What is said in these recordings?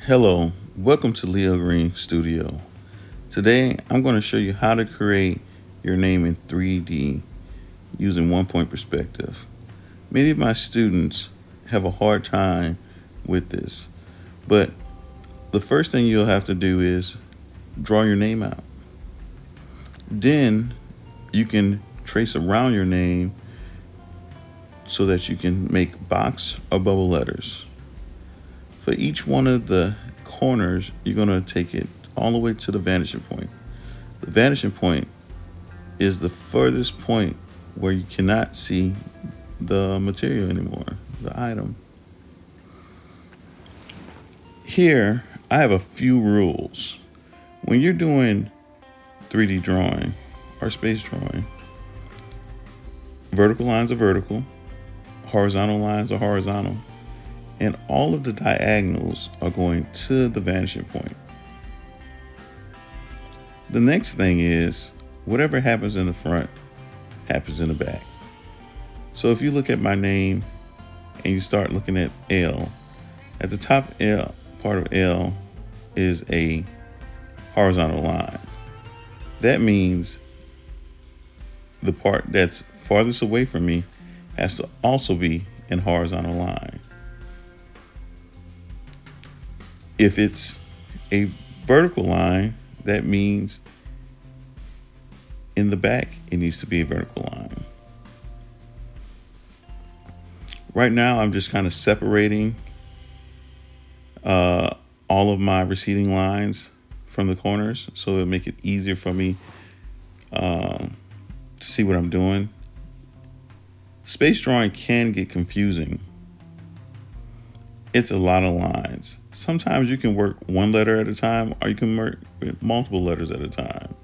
Hello, welcome to Leo Green Studio. Today I'm going to show you how to create your name in 3D using one point perspective. Many of my students have a hard time with this, but the first thing you'll have to do is draw your name out. Then you can trace around your name so that you can make box or bubble letters. For each one of the corners, you're going to take it all the way to the vanishing point. The vanishing point is the furthest point where you cannot see the material anymore, the item. Here, I have a few rules. When you're doing 3D drawing or space drawing, vertical lines are vertical, horizontal lines are horizontal, and all of the diagonals are going to the vanishing point. The next thing is whatever happens in the front happens in the back. So if you look at my name and you start looking at L, at the top L part of L is a horizontal line. That means the part that's farthest away from me has to also be in horizontal line. If it's a vertical line, that means in the back, it needs to be a vertical line. Right now, I'm just kind of separating all of my receding lines from the corners, so it'll make it easier for me to see what I'm doing. Space drawing can get confusing. It's a lot of lines. Sometimes you can work one letter at a time, or you can work with multiple letters at a time.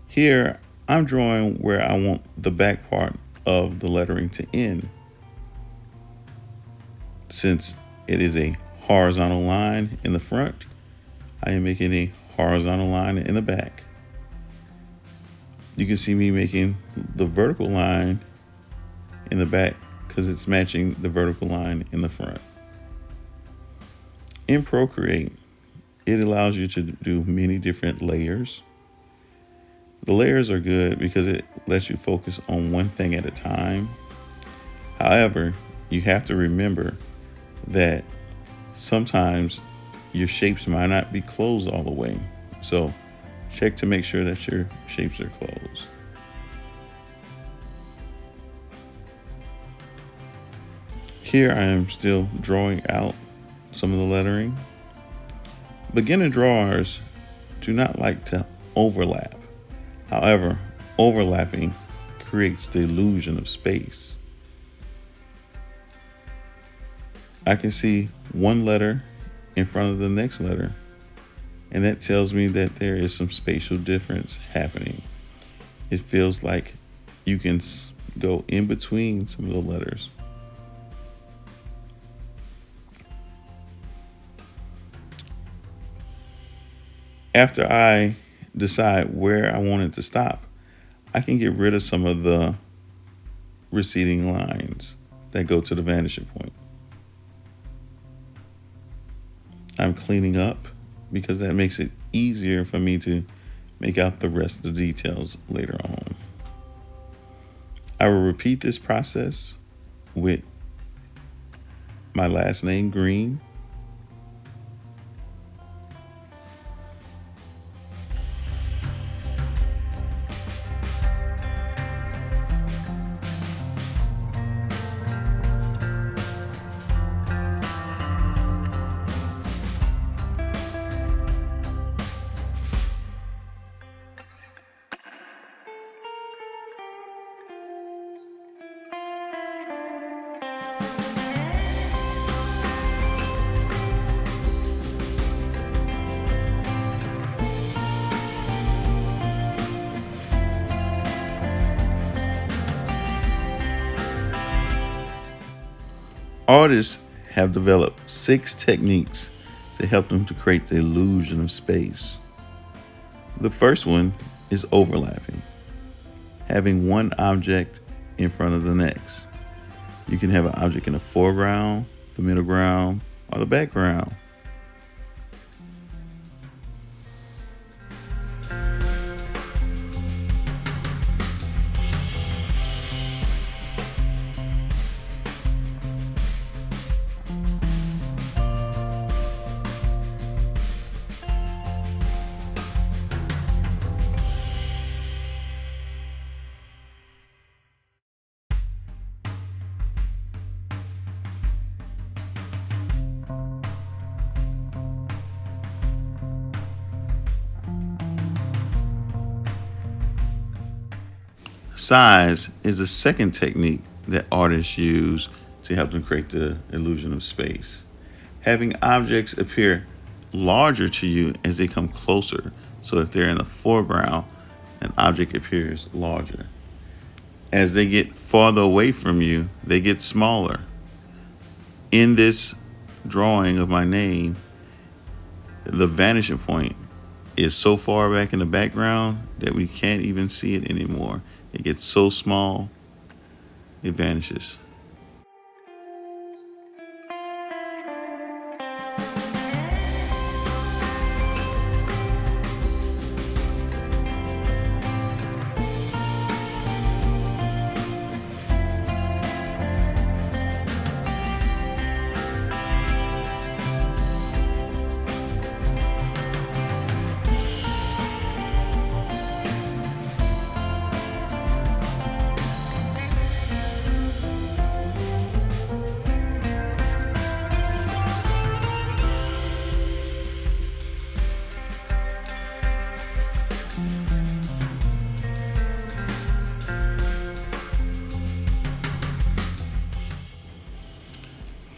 Here, I'm drawing where I want the back part of the lettering to end. Since it is a horizontal line in the front, I am making a horizontal line in the back. You can see me making the vertical line in the back because it's matching the vertical line in the front. In Procreate, it allows you to do many different layers. The layers are good because it lets you focus on one thing at a time. However, you have to remember that sometimes your shapes might not be closed all the way. So check to make sure that your shapes are closed. Here I am still drawing out some of the lettering. Beginner drawers do not like to overlap. However, overlapping creates the illusion of space. I can see one letter in front of the next letter, and that tells me that there is some spatial difference happening. It feels like you can go in between some of the letters. After I decide where I want it to stop, I can get rid of some of the receding lines that go to the vanishing point. I'm cleaning up because that makes it easier for me to make out the rest of the details later on. I will repeat this process with my last name, Green. Artists have developed 6 techniques to help them to create the illusion of space. The first one is overlapping, having one object in front of the next. You can have an object in the foreground, the middle ground, or the background. Size is the second technique that artists use to help them create the illusion of space. Having objects appear larger to you as they come closer. So if they're in the foreground, an object appears larger. As they get farther away from you, they get smaller. In this drawing of my name, the vanishing point is so far back in the background that we can't even see it anymore. It gets so small, it vanishes.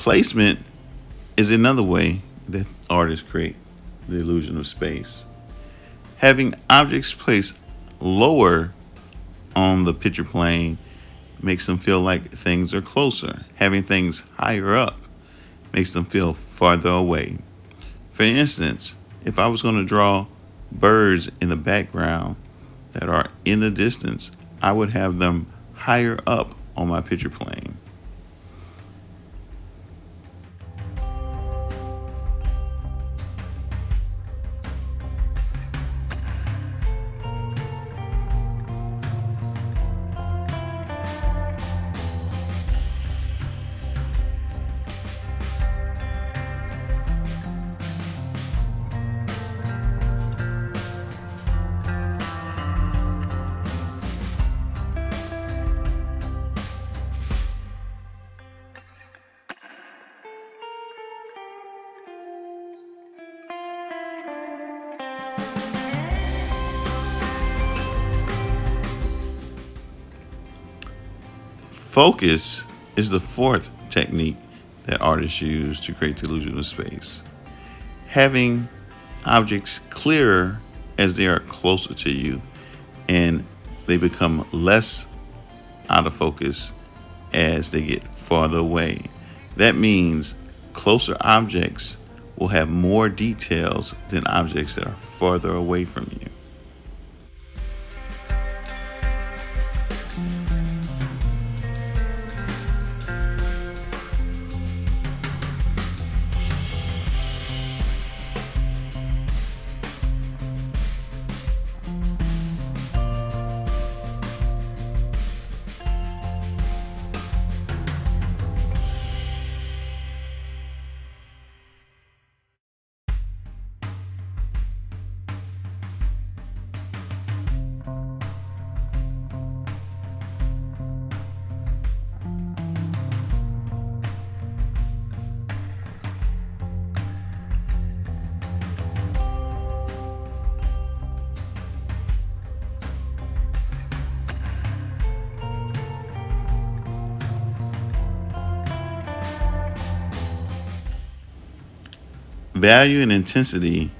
Placement is another way that artists create the illusion of space. Having objects placed lower on the picture plane makes them feel like things are closer. Having things higher up makes them feel farther away. For instance, if I was going to draw birds in the background that are in the distance, I would have them higher up on my picture plane. Focus is the fourth technique that artists use to create the illusion of space. Having objects clearer as they are closer to you, and they become less out of focus as they get farther away. That means closer objects will have more details than objects that are farther away from you. Value and intensity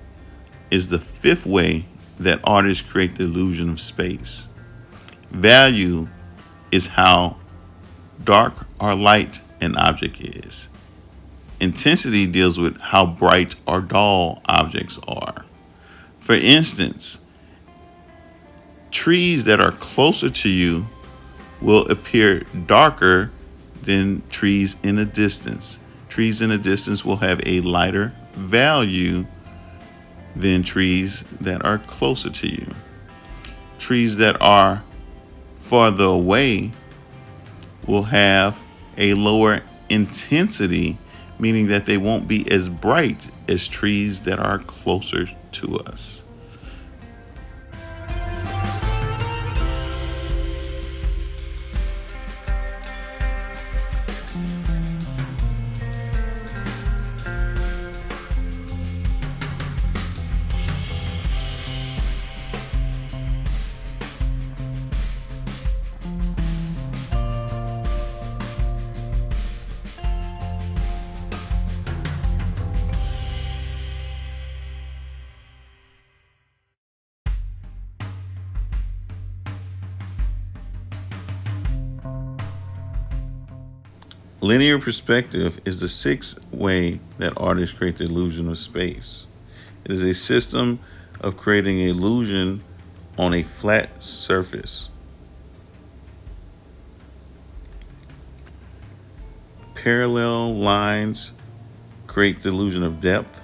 is the fifth way that artists create the illusion of space. Value is how dark or light an object is. Intensity deals with how bright or dull objects are. For instance, trees that are closer to you will appear darker than trees in a distance. Trees in a distance will have a lighter value than trees that are closer to you. Trees that are farther away will have a lower intensity, meaning that they won't be as bright as trees that are closer to us. Linear perspective is the sixth way that artists create the illusion of space. It is a system of creating an illusion on a flat surface. Parallel lines create the illusion of depth,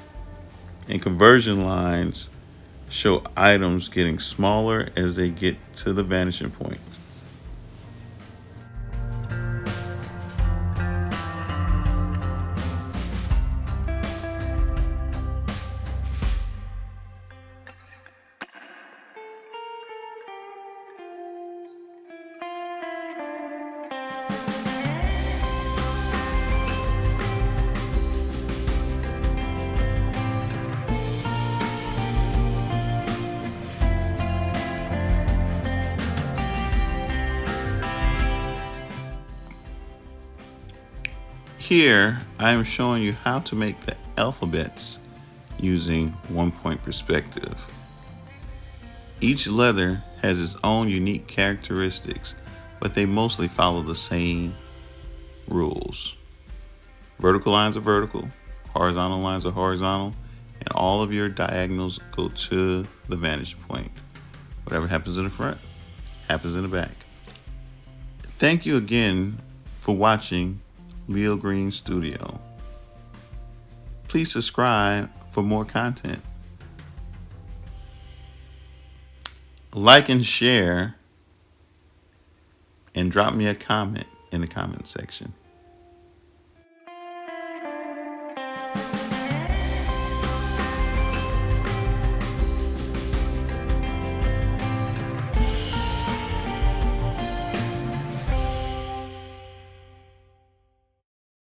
and conversion lines show items getting smaller as they get to the vanishing point. Here, I am showing you how to make the alphabets using 1-point perspective. Each letter has its own unique characteristics, but they mostly follow the same rules. Vertical lines are vertical, horizontal lines are horizontal, and all of your diagonals go to the vanishing point. Whatever happens in the front, happens in the back. Thank you again for watching Leo Green Studio. Please subscribe for more content. Like and share, and drop me a comment in the comment section.